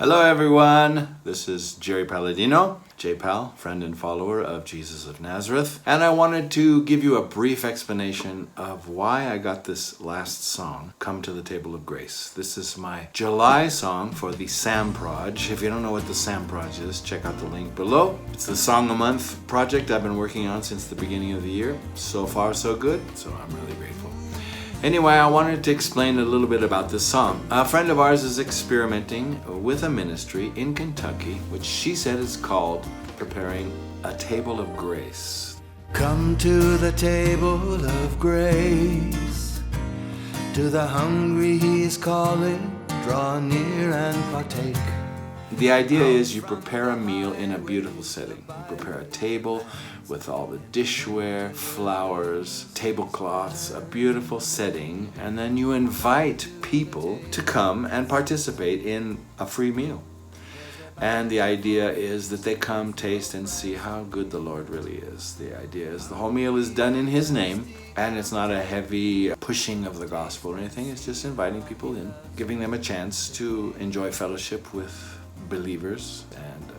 Hello everyone, this is Jerry Palladino, J-Pal, friend and follower of Jesus of Nazareth. And I wanted to give you a brief explanation of why I got this last song, Come to the Table of Grace. This is my July song for the SAMPROJ. If you don't know what the SAMPROJ is, check out the link below. It's the Song a Month project I've been working on since the beginning of the year. So far so good, so I'm really grateful. Anyway, I wanted to explain a little bit about this song. A friend of ours is experimenting with a ministry in Kentucky, which she said is called Preparing a Table of Grace. Come to the table of grace, to the hungry he's calling, draw near and partake. The idea is you prepare a meal in a beautiful setting. You prepare a table with all the dishware, flowers, tablecloths, a beautiful setting, and then you invite people to come and participate in a free meal. And the idea is that they come, taste, and see how good the Lord really is. The idea is the whole meal is done in His name, and it's not a heavy pushing of the gospel or anything. It's just inviting people in, giving them a chance to enjoy fellowship with believers and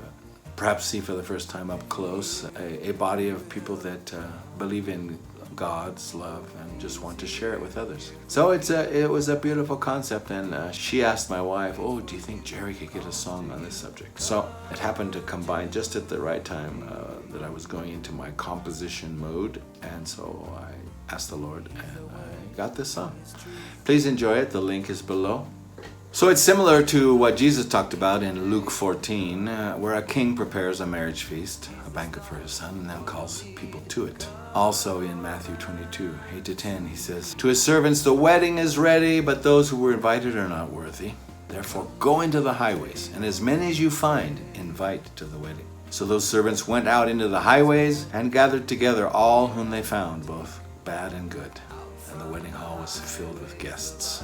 perhaps see for the first time up close a body of people that believe in God's love and just want to share it with others. So it was a beautiful concept, and she asked my wife, oh, do you think Jerry could get a song on this subject? So it happened to combine just at the right time that I was going into my composition mode, and so I asked the Lord and I got this song. Please enjoy it. The link is below. So it's similar to what Jesus talked about in Luke 14, where a king prepares a marriage feast, a banquet for his son, and then calls people to it. Also in Matthew 22, 8-10, he says, to his servants, the wedding is ready, but those who were invited are not worthy. Therefore go into the highways, and as many as you find, invite to the wedding. So those servants went out into the highways and gathered together all whom they found, both bad and good. And the wedding hall was filled with guests.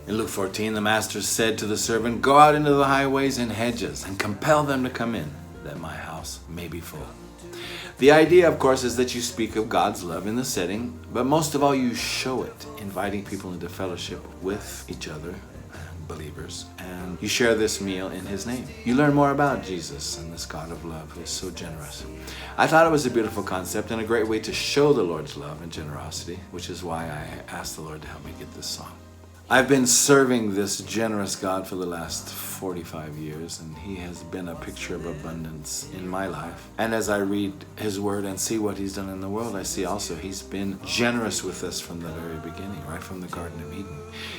In Luke 14, the master said to the servant, go out into the highways and hedges and compel them to come in, that my house may be full. The idea, of course, is that you speak of God's love in the setting, but most of all you show it, inviting people into fellowship with each other and believers, and you share this meal in His name. You learn more about Jesus and this God of love who is so generous. I thought it was a beautiful concept and a great way to show the Lord's love and generosity, which is why I asked the Lord to help me get this song. I've been serving this generous God for the last 45 years, and He has been a picture of abundance in my life. And as I read His Word and see what He's done in the world, I see also He's been generous with us from the very beginning, right from the Garden of Eden.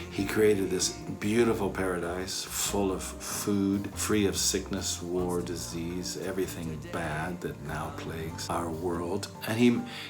He created this beautiful paradise full of food, free of sickness, war, disease, everything bad that now plagues our world. And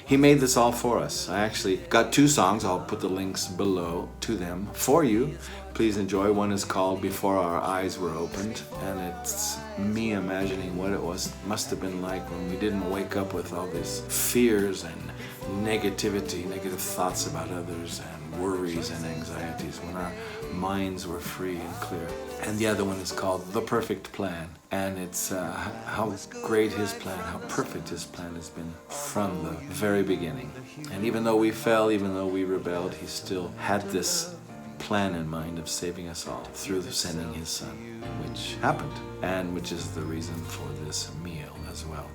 He made this all for us. I actually got two songs. I'll put the links below to them for you. Please enjoy. One is called Before Our Eyes Were Opened, and it's me imagining what it must have been like when we didn't wake up with all these fears and negativity, negative thoughts about others and worries and anxieties, when our minds were free and clear. And the other one is called The Perfect Plan, and it's how great His plan, how perfect His plan has been from the very beginning. And even though we fell, even though we rebelled, He still had this plan in mind of saving us all through sending His Son, which happened, and which is the reason for this meal as well.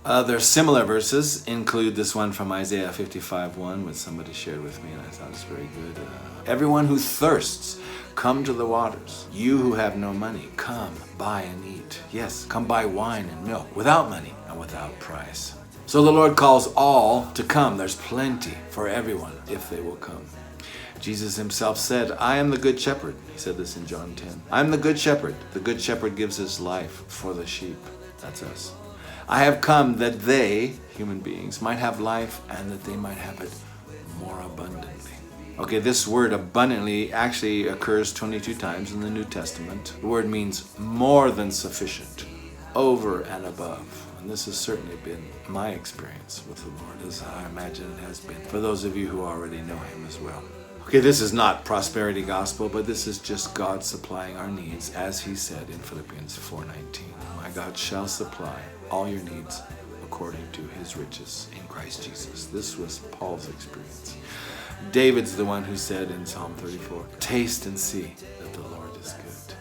Other similar verses include this one from Isaiah 55:1, which somebody shared with me, and I thought it's very good. Everyone who thirsts, come to the waters. You who have no money, come, buy and eat. Yes, come buy wine and milk without money and without price. So the Lord calls all to come. There's plenty for everyone if they will come. Jesus Himself said, I am the good shepherd. He said this in John 10. I am the good shepherd. The good shepherd gives his life for the sheep. That's us. I have come that they, human beings, might have life and that they might have it more abundantly. Okay, this word abundantly actually occurs 22 times in the New Testament. The word means more than sufficient, over and above. And this has certainly been my experience with the Lord, as I imagine it has been for those of you who already know Him as well. Okay, this is not prosperity gospel, but this is just God supplying our needs, as He said in Philippians 4:19. My God shall supply all your needs according to His riches in Christ Jesus. This was Paul's experience. David's the one who said in Psalm 34, taste and see that the Lord is good.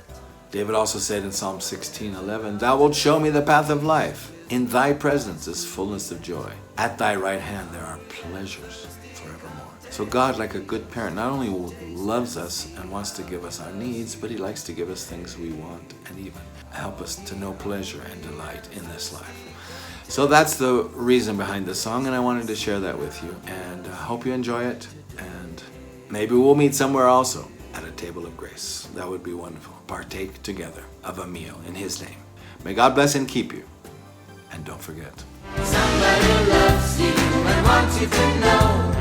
David also said in Psalm 16:11, Thou wilt show me the path of life. In thy presence is fullness of joy. At thy right hand there are pleasures forevermore. So God, like a good parent, not only loves us and wants to give us our needs, but he likes to give us things we want and even help us to know pleasure and delight in this life. So that's the reason behind the song, and I wanted to share that with you. And I hope you enjoy it. And maybe we'll meet somewhere also at a table of grace. That would be wonderful. Partake together of a meal in his name. May God bless and keep you. And don't forget. Somebody loves you and wants you to know